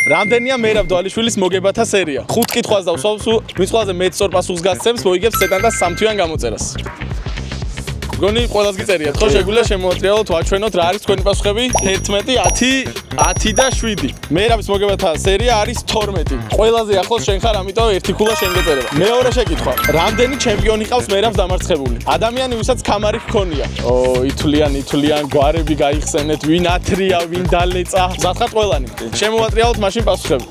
რამდენია მერაბ დვალიშვილის მოგებათა სერია? 5 კითხვას დავსვავს, ვინც ყველაზე მეტ სწორ პასუხს გასცემს, მოიგებს სეტანტას 3 თვიან გამოწერას. გონი ყველას გიწერიათ, ხო შეგვიძლია შემოატრიალოთ, ვაჩვენოთ რა არის თქვენი პასუხები? 11, 10, 10 და 7. მერაბის მოგებათა სერია არის 12. ყველაზე ახლოს შენ ხარ, ამიტომ ერთი ქულა შენ გეწერება. მეორე შეკითხვა. რამდენი ჩემპიონი ყავს მერაბს დამარცხებული? ადამიანი, ვისაც კამარი ჰქონია. ითვლიან, გვარები გაიხსენეთ, ვინ ათრია, ვინ დალეწა. მზადხართ ყველანი. შემოატრიალოთ მაშინ პასუხები.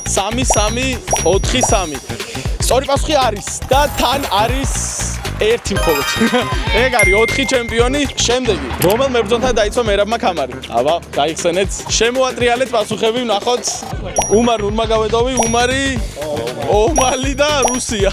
3, 3, 4, 3. სწორი პასუხი არის და თან არის ერთი მხოლოდ. ეგ არის 4 ჩემპიონი. შემდეგი, რომელ მებრძოლთან დაიცვა მერაბმა კამარი? აბა, გაიხსენეთ. შემოატრიალეთ პასუხები, ვნახოთ. უმარ ნურმაგომედოვი, უმარი, ომალი და რუსია.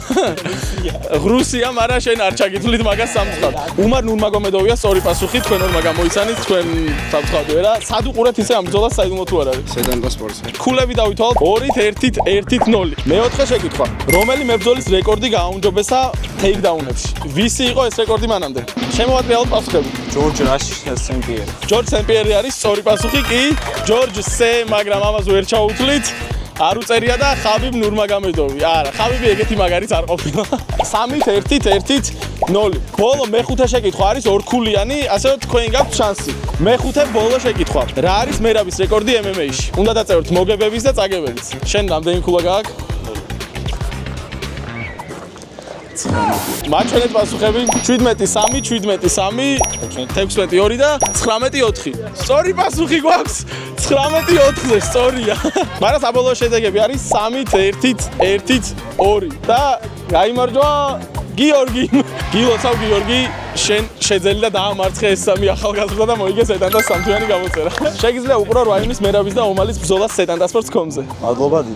რუსია, მაგრამ შენ არ ჩაგითვლით მაგას სამწუხაროდ. უმარ ნურმაგომედოვია სწორი პასუხი, თქვენ ორმა გამოიცანით, თქვენ სამწუხაროდ ვერა. სად უყურეთ ისე ამ ბრძოლას საიდუმლო თუ არ არის? სეტანტა სპორტს. ქულები დავითვალოთ 2-1, 1-0. მეოთხე შეკითხვა. რომელი მებრძოლის რეკორდი გააუმჯობესა ტეიქდაუნებში? ვისი იყო ეს რეკორდი მანამდე? შემოატრიალოთ პასუხები. ჯორჯ სენ-პიერი. ჯორჯ სენ-პიერი არის სწორი პასუხი კი ჯორჯ სე, მაგრამ ამას ვერ ჩაუთვლით. არ უწერია და ხაბიბ ნურმაგომედოვი. არა, ხაბიბი ეგეთი მაგარიც არ ყოფილა. 3-1, 1-0. ბოლო მეხუთე შეკითხვა არის ორქულიანი, ასე რომ თქვენ გაქვთ შანსი. მეხუთე ბოლო შეკითხვა. რა არის მერაბის რეკორდი MMA-ში? უნდა დაწეროთ მოგებების და წაგებების. შენ რამდენი ქულა გააქვს? მაჩვენეთ პასუხები 17-3, 17-3, 16-2 და 19-4. სწორი პასუხი გვაქვს 19-4-ზე, სწორია. მაგრამ საბოლოო შედეგები არის 3-1-1-2 და გაიმარჯვა გიორგი. გილოცავ გიორგი, შენ შეძელი და დაამარცხე ეს სამი ახალგაზრდა და მოიგე სეტანტას 3 თვიანი გამოწერა. შეგიძლია უყურო რაიონის მერაბის და ომალის ბრძოლას სეტანტას სპორტს.com-ზე. მადლობა დიდი.